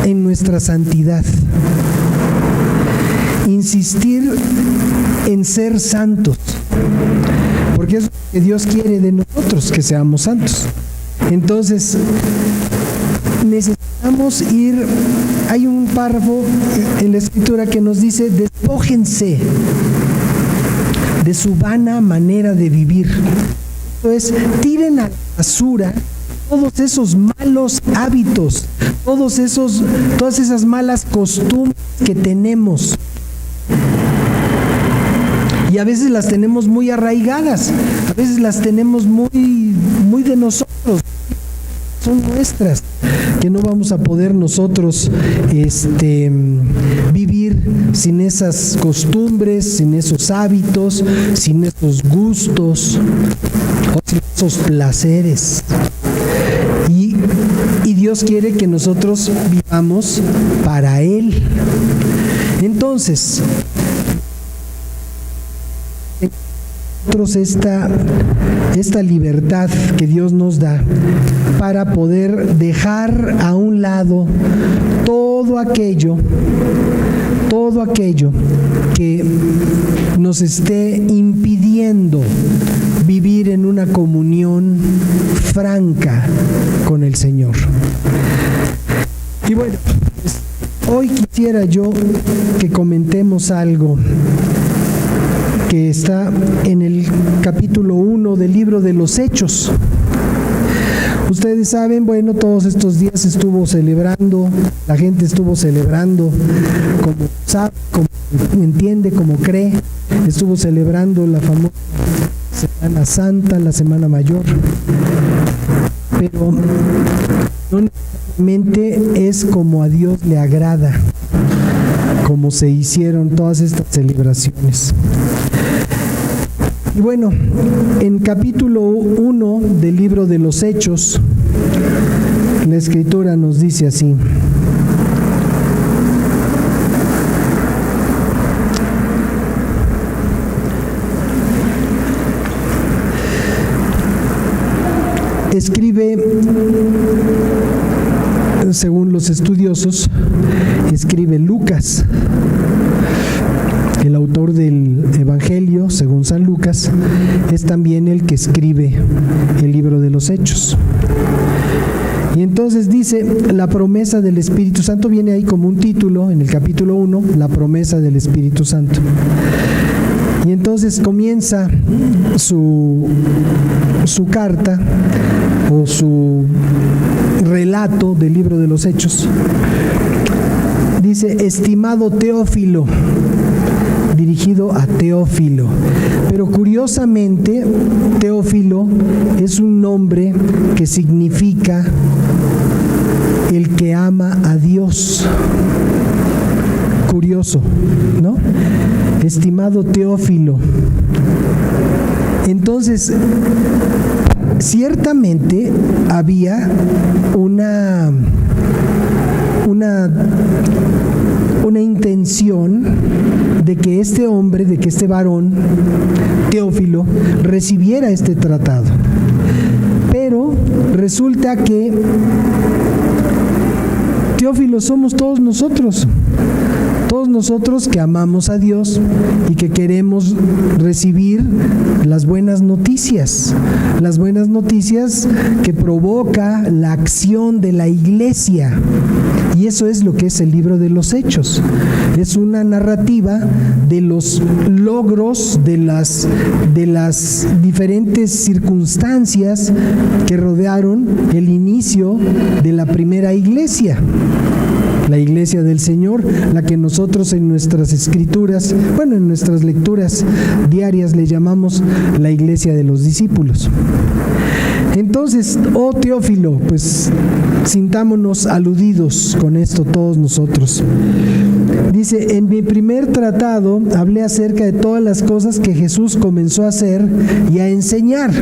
en nuestra santidad, insistir en ser santos, porque es lo que Dios quiere de nosotros, que seamos santos. Entonces, necesitamos ir, hay un párrafo en la Escritura que nos dice: despójense de su vana manera de vivir. Entonces, tiren a la basura todos esos malos hábitos, todas esas malas costumbres que tenemos. Y a veces las tenemos muy arraigadas, a veces las tenemos muy de nosotros, son nuestras, que no vamos a poder nosotros vivir sin esas costumbres, sin esos hábitos, sin esos gustos, o sin esos placeres. Y Dios quiere que nosotros vivamos para Él. Entonces, nosotros esta libertad que Dios nos da para poder dejar a un lado todo aquello que nos esté impidiendo vivir en una comunión franca con el Señor. Y bueno, pues, hoy quisiera yo que comentemos algo que está en el capítulo 1 del libro de los Hechos. Ustedes saben, bueno, todos estos días la gente estuvo celebrando como sabe, como entiende, como cree, estuvo celebrando la famosa Semana Santa, la Semana Mayor, pero no necesariamente es como a Dios le agrada, como se hicieron todas estas celebraciones. Y bueno, en capítulo 1 del libro de los Hechos, la Escritura nos dice así: escribe, según los estudiosos, escribe Lucas, el autor del Evangelio, según San Lucas, es también el que escribe el libro de los Hechos. Y entonces dice, la promesa del Espíritu Santo, viene ahí como un título en el capítulo 1, la promesa del Espíritu Santo. Y entonces comienza su carta o su relato del libro de los Hechos. Dice: estimado Teófilo, dirigido a Teófilo. Pero curiosamente, Teófilo es un nombre que significa el que ama a Dios. Curioso, ¿no? Estimado Teófilo. Entonces, ciertamente había una intención de que este hombre, de que este varón, Teófilo, recibiera este tratado. Pero resulta que Teófilo somos todos nosotros que amamos a Dios y que queremos recibir las buenas noticias que provoca la acción de la Iglesia. Y eso es lo que es el libro de los Hechos. Es una narrativa de los logros, de las diferentes circunstancias que rodearon el inicio de la primera iglesia. La iglesia del Señor, la que nosotros en nuestras escrituras, en nuestras lecturas diarias le llamamos la iglesia de los discípulos. Entonces, oh Teófilo, pues sintámonos aludidos con esto todos nosotros. Dice, en mi primer tratado hablé acerca de todas las cosas que Jesús comenzó a hacer y a enseñar.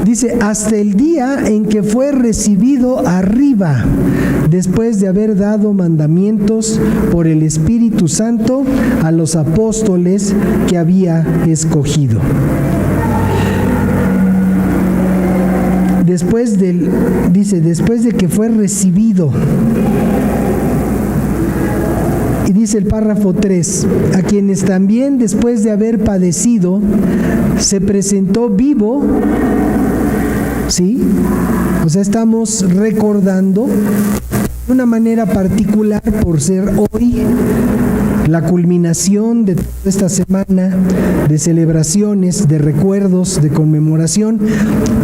Dice, hasta el día en que fue recibido arriba, después de haber dado mandamientos por el Espíritu Santo a los apóstoles que había escogido. después de que fue recibido. Y dice el párrafo 3, a quienes también después de haber padecido, se presentó vivo, ¿sí? O sea, estamos recordando de una manera particular por ser hoy la culminación de toda esta semana de celebraciones, de recuerdos, de conmemoración.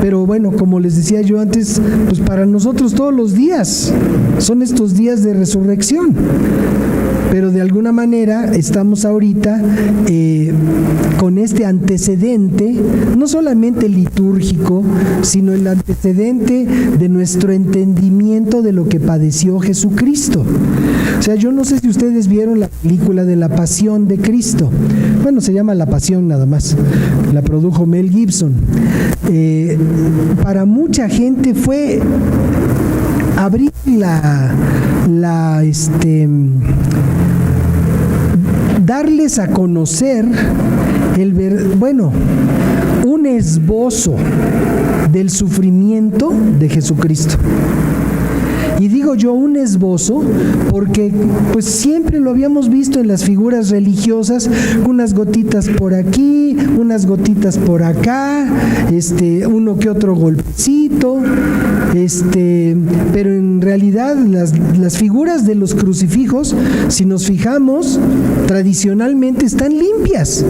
Pero bueno, como les decía yo antes, pues para nosotros todos los días son estos días de resurrección. Pero de alguna manera estamos ahorita con este antecedente, no solamente litúrgico, sino el antecedente de nuestro entendimiento de lo que padeció Jesucristo. O sea, yo no sé si ustedes vieron la película de la Pasión de Cristo. Bueno, se llama La Pasión nada más. La produjo Mel Gibson. Para mucha gente fue abrir darles a conocer un esbozo del sufrimiento de Jesucristo. Y digo yo un esbozo porque pues siempre lo habíamos visto en las figuras religiosas, unas gotitas por aquí, unas gotitas por acá, uno que otro golpecito, pero en realidad las figuras de los crucifijos, si nos fijamos, tradicionalmente están limpias,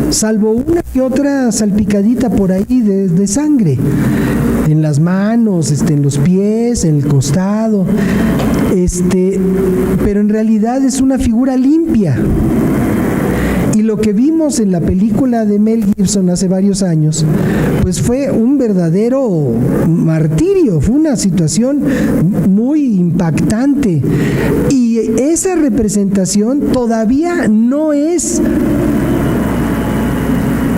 salvo una que otra salpicadita por ahí de sangre, en las manos, en los pies, en el costado, pero en realidad es una figura limpia. Y lo que vimos en la película de Mel Gibson hace varios años, pues fue un verdadero martirio, fue una situación muy impactante. Y esa representación todavía no es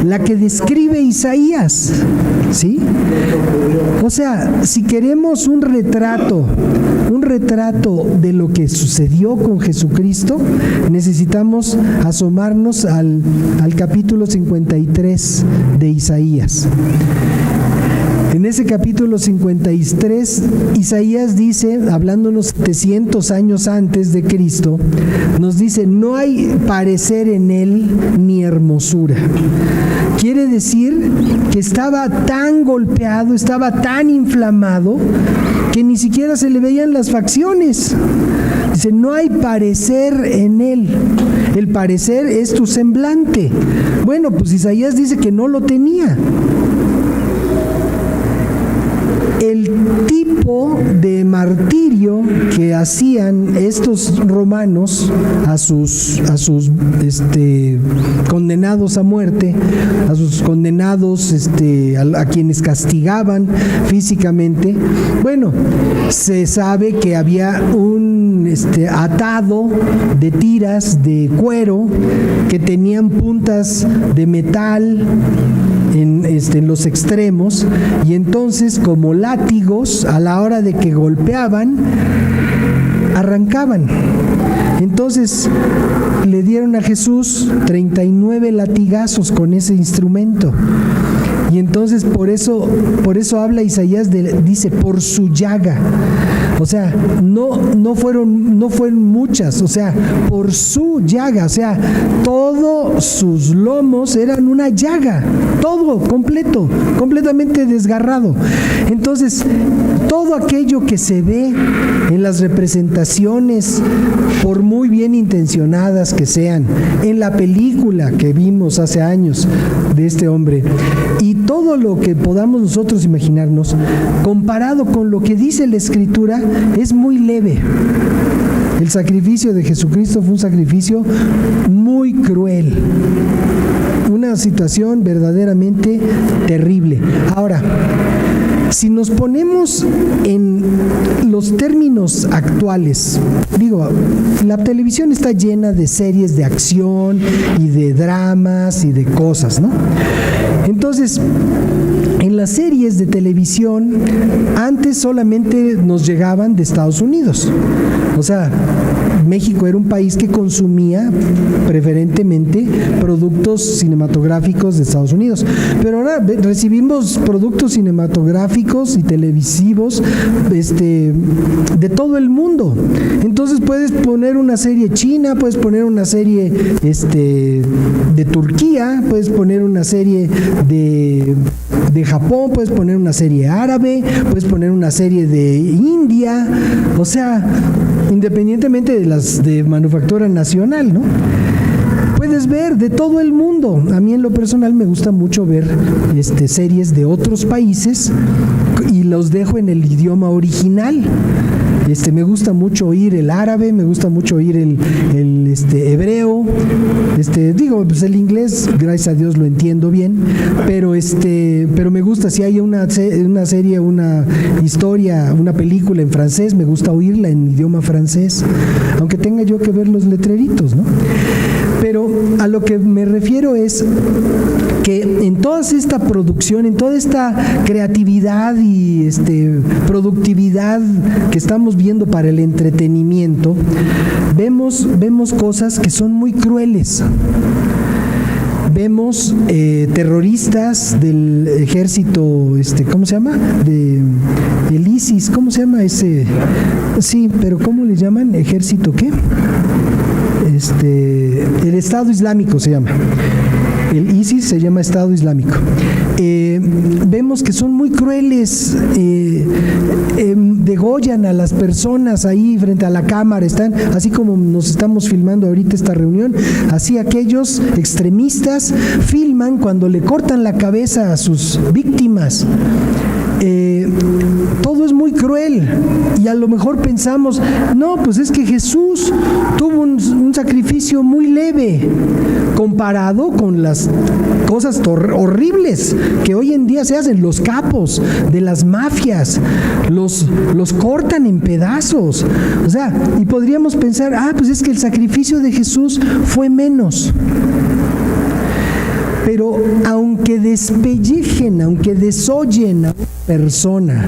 la que describe Isaías, ¿sí? O sea, si queremos un retrato de lo que sucedió con Jesucristo, necesitamos asomarnos al capítulo 53 de Isaías. En ese capítulo 53, Isaías dice, hablándonos 700 años antes de Cristo, nos dice, no hay parecer en él ni hermosura. Quiere decir que estaba tan golpeado, estaba tan inflamado, que ni siquiera se le veían las facciones. Dice, no hay parecer en él. El parecer es tu semblante. Bueno, pues Isaías dice que no lo tenía. El tipo de martirio que hacían estos romanos a sus condenados a muerte, a sus condenados a quienes castigaban físicamente, bueno, se sabe que había un atado de tiras de cuero que tenían puntas de metal en los extremos, y entonces como látigos, a la hora de que golpeaban, arrancaban. Entonces le dieron a Jesús 39 latigazos con ese instrumento. Y entonces por eso habla Isaías, dice, por su llaga. O sea, no fueron muchas, o sea, por su llaga, o sea, todos sus lomos eran una llaga, todo completo, completamente desgarrado. Entonces, todo aquello que se ve en las representaciones, por muy bien intencionadas que sean, en la película que vimos hace años de este hombre, y todo lo que podamos nosotros imaginarnos, comparado con lo que dice la Escritura, es muy leve. El sacrificio de Jesucristo fue un sacrificio muy cruel, una situación verdaderamente terrible. Ahora, si nos ponemos en los términos actuales, digo, la televisión está llena de series de acción y de dramas y de cosas, ¿no? Entonces, en las series de televisión, antes solamente nos llegaban de Estados Unidos. O sea, México era un país que consumía preferentemente productos cinematográficos de Estados Unidos, pero ahora recibimos productos cinematográficos y televisivos de todo el mundo. Entonces puedes poner una serie china, puedes poner una serie de Turquía, puedes poner una serie de Japón, puedes poner una serie árabe, puedes poner una serie de India, o sea, independientemente de las de manufactura nacional, ¿no? Puedes ver de todo el mundo. A mí en lo personal me gusta mucho ver series de otros países y los dejo en el idioma original. Me gusta mucho oír el árabe, me gusta mucho oír el hebreo, pues el inglés, gracias a Dios lo entiendo bien, pero me gusta, si hay una serie, una historia, una película en francés, me gusta oírla en idioma francés, aunque tenga yo que ver los letreritos, ¿no? Pero a lo que me refiero es que en toda esta producción, en toda esta creatividad y productividad que estamos viendo para el entretenimiento, vemos cosas que son muy crueles. Vemos terroristas del ejército, ¿cómo se llama? El ISIS, ¿cómo se llama ese? Sí, pero ¿cómo le llaman? ¿Ejército qué? El Estado Islámico se llama. El ISIS se llama Estado Islámico. Vemos que son muy crueles, degollan a las personas ahí frente a la cámara, están así como nos estamos filmando ahorita esta reunión, así aquellos extremistas filman cuando le cortan la cabeza a sus víctimas. Todo es muy cruel y a lo mejor pensamos, no, pues es que Jesús tuvo un sacrificio muy leve comparado con las cosas horribles que hoy en día se hacen. Los capos de las mafias los cortan en pedazos, o sea, y podríamos pensar, pues es que el sacrificio de Jesús fue menos. Pero aunque despellejen, aunque desollen a una persona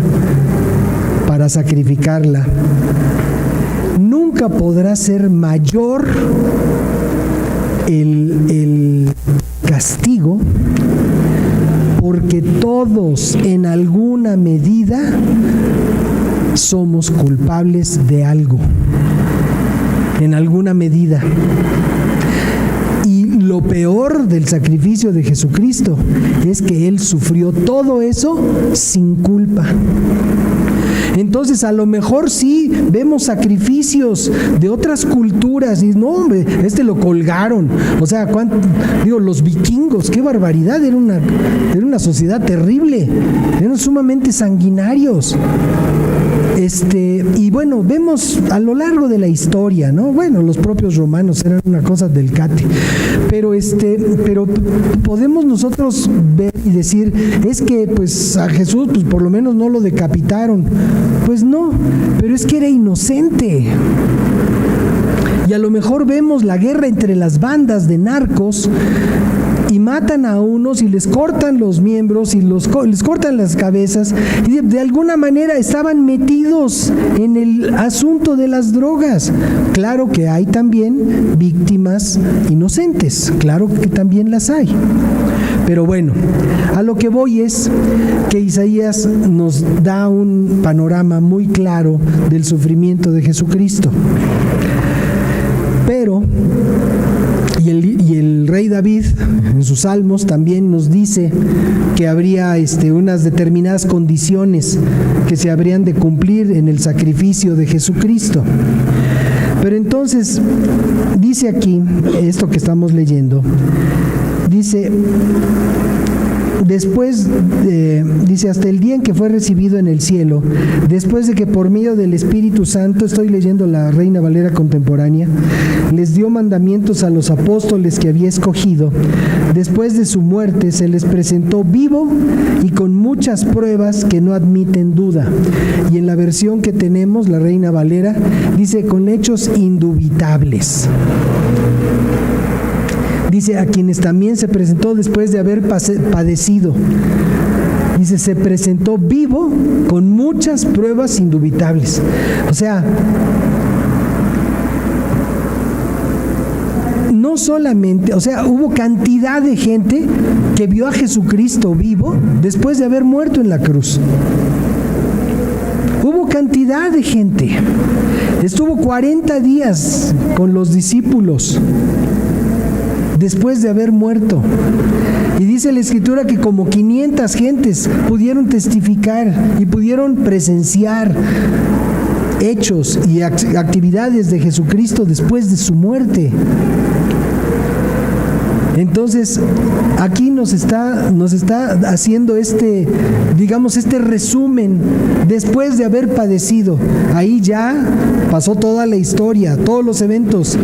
para sacrificarla, nunca podrá ser mayor el castigo, porque todos en alguna medida somos culpables de algo, en alguna medida. Lo peor del sacrificio de Jesucristo es que Él sufrió todo eso sin culpa. Entonces, a lo mejor sí vemos sacrificios de otras culturas y no, hombre, lo colgaron. O sea, los vikingos, qué barbaridad, era una sociedad terrible, eran sumamente sanguinarios. Y bueno, vemos a lo largo de la historia, ¿no? Bueno, los propios romanos eran una cosa del cate, pero podemos nosotros ver y decir, es que pues a Jesús pues por lo menos no lo decapitaron. Pues no, pero es que era inocente. Y a lo mejor vemos la guerra entre las bandas de narcos y matan a unos y les cortan los miembros y les cortan las cabezas y de alguna manera estaban metidos en el asunto de las drogas. Claro que hay también víctimas inocentes, claro que también las hay. Pero bueno, a lo que voy es que Isaías nos da un panorama muy claro del sufrimiento de Jesucristo. Pero y el rey David en sus salmos también nos dice que habría unas determinadas condiciones que se habrían de cumplir en el sacrificio de Jesucristo. Pero entonces dice aquí esto que estamos leyendo, dice dice hasta el día en que fue recibido en el cielo, después de que por medio del Espíritu Santo, estoy leyendo la Reina Valera contemporánea, les dio mandamientos a los apóstoles que había escogido. Después de su muerte se les presentó vivo y con muchas pruebas que no admiten duda. Y en la versión que tenemos, la Reina Valera, dice con hechos indubitables. Dice a quienes también se presentó después de haber padecido. Dice, se presentó vivo con muchas pruebas indubitables. O sea, no solamente, o sea, hubo cantidad de gente que vio a Jesucristo vivo después de haber muerto en la cruz. Hubo cantidad de gente. Estuvo 40 días con los discípulos después de haber muerto. Y dice la Escritura que como 500 gentes pudieron testificar y pudieron presenciar hechos y actividades de Jesucristo después de su muerte. Entonces, aquí nos está haciendo este resumen después de haber padecido. Ahí ya pasó toda la historia, todos los eventos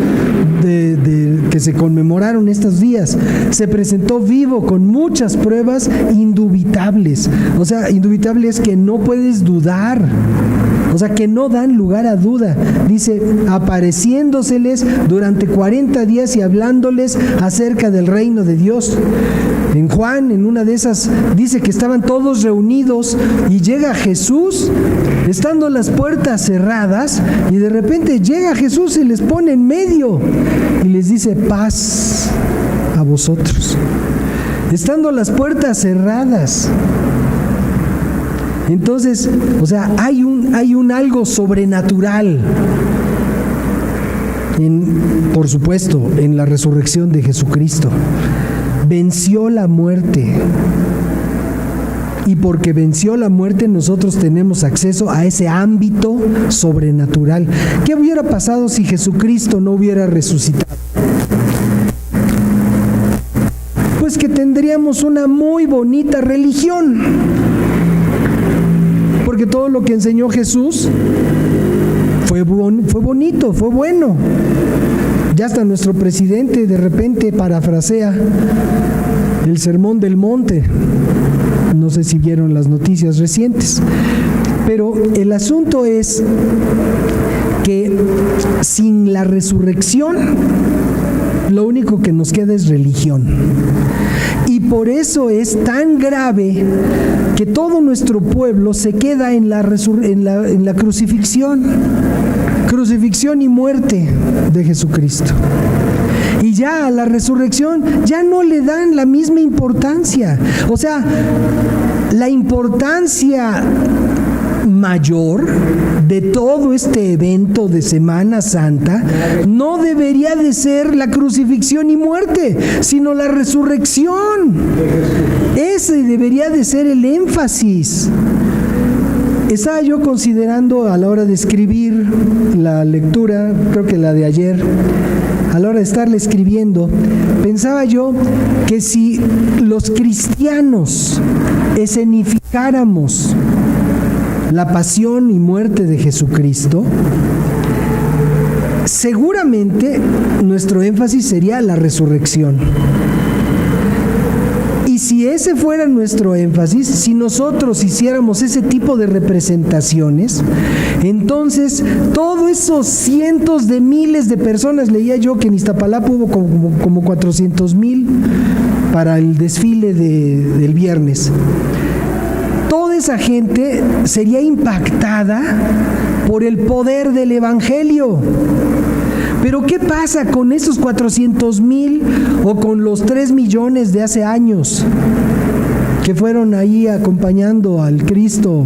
que se conmemoraron estos días. Se presentó vivo con muchas pruebas indubitables. O sea, indubitables que no puedes dudar. O sea, que no dan lugar a duda. Dice, apareciéndoseles durante 40 días y hablándoles acerca del reino de Dios. En Juan, en una de esas, dice que estaban todos reunidos y llega Jesús, estando las puertas cerradas, y de repente llega Jesús y les pone en medio y les dice, paz a vosotros. Estando las puertas cerradas. Entonces, o sea, hay un algo sobrenatural, por supuesto, en la resurrección de Jesucristo. Venció la muerte. Y porque venció la muerte, nosotros tenemos acceso a ese ámbito sobrenatural. ¿Qué hubiera pasado si Jesucristo no hubiera resucitado? Pues que tendríamos una muy bonita religión. Porque todo lo que enseñó Jesús fue bonito, fue bueno. Ya hasta nuestro presidente de repente parafrasea el Sermón del Monte. No sé si vieron las noticias recientes. Pero el asunto es que sin la resurrección, lo único que nos queda es religión. Y por eso es tan grave que todo nuestro pueblo se queda en la crucifixión y muerte de Jesucristo. Y ya a la resurrección ya no le dan la misma importancia. O sea, la importancia mayor de todo este evento de Semana Santa no debería de ser la crucifixión y muerte, sino la resurrección. Ese debería de ser el énfasis. Estaba yo considerando a la hora de escribir la lectura, creo que la de ayer, a la hora de estarla escribiendo, pensaba yo que si los cristianos escenificáramos la pasión y muerte de Jesucristo, seguramente nuestro énfasis sería la resurrección. Y si ese fuera nuestro énfasis, si nosotros hiciéramos ese tipo de representaciones, entonces todos esos cientos de miles de personas, leía yo que en Iztapalapa hubo como 400,000 para el desfile del viernes. Toda esa gente sería impactada por el poder del Evangelio. Pero ¿qué pasa con esos 400,000 o con los 3 millones de hace años que fueron ahí acompañando al Cristo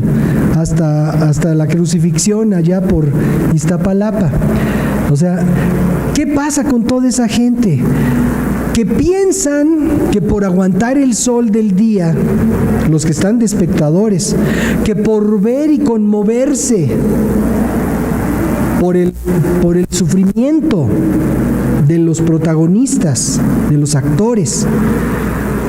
hasta la crucifixión allá por Iztapalapa? O sea, ¿qué pasa con toda esa gente que piensan que por aguantar el sol del día, los que están de espectadores, que por ver y conmoverse por el sufrimiento de los protagonistas, de los actores,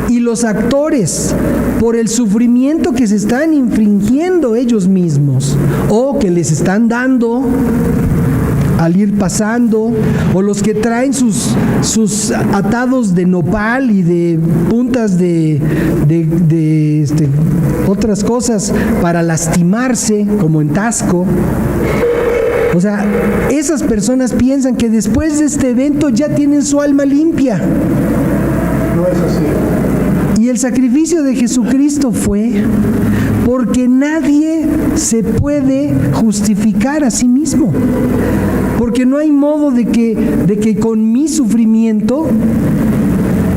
y los actores por el sufrimiento que se están infringiendo ellos mismos o que les están dando al ir pasando, o los que traen sus atados de nopal y de puntas de otras cosas para lastimarse, como en Tasco. O sea, esas personas piensan que después de este evento ya tienen su alma limpia. No es así. Y el sacrificio de Jesucristo fue porque nadie se puede justificar a sí mismo, porque no hay modo de que con mi sufrimiento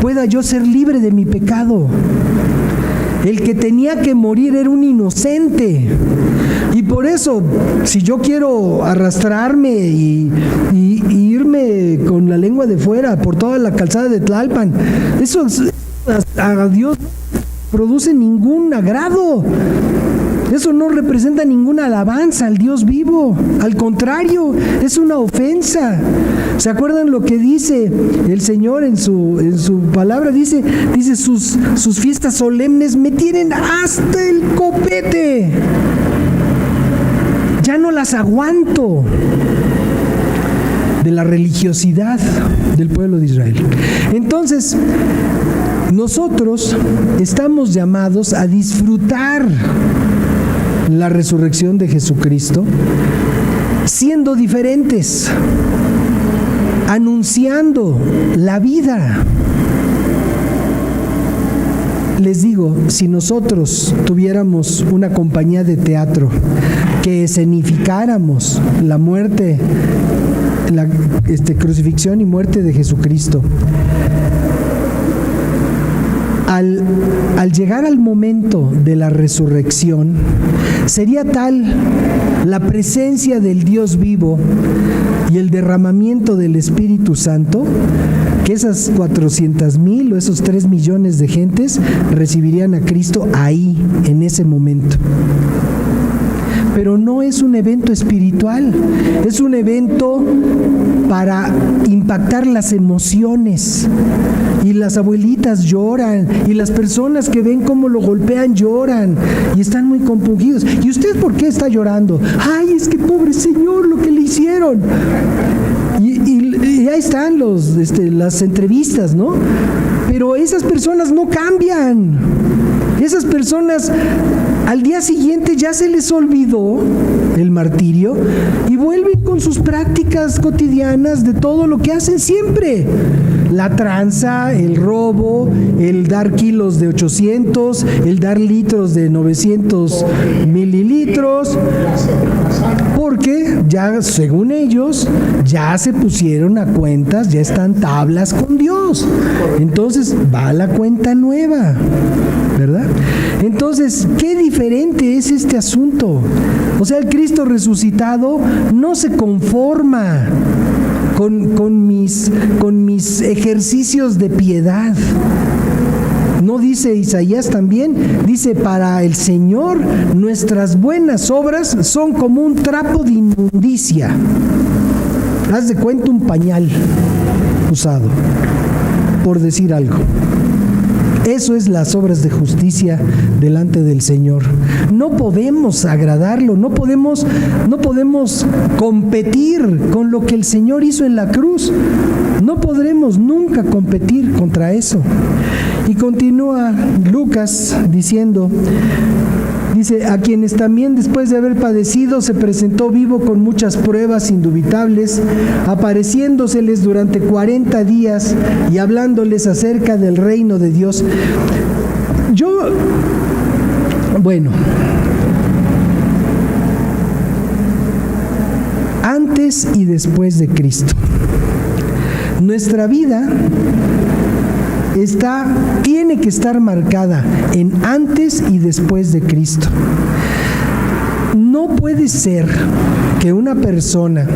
pueda yo ser libre de mi pecado. El que tenía que morir era un inocente. Y por eso, si yo quiero arrastrarme y irme con la lengua de fuera por toda la calzada de Tlalpan, eso a Dios no produce ningún agrado. Eso no representa ninguna alabanza al Dios vivo. Al contrario, es una ofensa. ¿Se acuerdan lo que dice el Señor en su palabra? Dice sus fiestas solemnes me tienen hasta el copete. Ya no las aguanto. De la religiosidad del pueblo de Israel. Entonces, nosotros estamos llamados a disfrutar la resurrección de Jesucristo, siendo diferentes, anunciando la vida. Les digo, si nosotros tuviéramos una compañía de teatro que escenificáramos la muerte, la crucifixión y muerte de Jesucristo, al llegar al momento de la resurrección, sería tal la presencia del Dios vivo y el derramamiento del Espíritu Santo que esas 400,000 o esos 3 millones de gentes recibirían a Cristo ahí, en ese momento. Pero no es un evento espiritual, es un evento para impactar las emociones. Y las abuelitas lloran, y las personas que ven cómo lo golpean lloran, y están muy compungidos. ¿Y usted por qué está llorando? Ay, es que pobre señor, lo que le hicieron. Y ahí están las entrevistas, ¿no? Pero esas personas no cambian. Esas personas al día siguiente ya se les olvidó el martirio y vuelven con sus prácticas cotidianas de todo lo que hacen siempre. La tranza, el robo, el dar kilos de 800, el dar litros de 900 mililitros, porque ya, según ellos, ya se pusieron a cuentas, ya están tablas con Dios. Entonces va la cuenta nueva, ¿verdad? Entonces, qué diferente es este asunto. O sea, el Cristo resucitado no se conforma con mis ejercicios de piedad. ¿No dice Isaías también? Dice, para el Señor nuestras buenas obras son como un trapo de inmundicia. Haz de cuenta un pañal usado, por decir algo. Eso es las obras de justicia delante del Señor. No podemos agradarlo, no podemos competir con lo que el Señor hizo en la cruz. No podremos nunca competir contra eso. Y continúa Lucas diciendo, dice, a quienes también después de haber padecido se presentó vivo con muchas pruebas indubitables, apareciéndoseles durante 40 días y hablándoles acerca del reino de Dios. Antes y después de Cristo. Nuestra vida tiene que estar marcada en antes y después de Cristo. No puede ser que una persona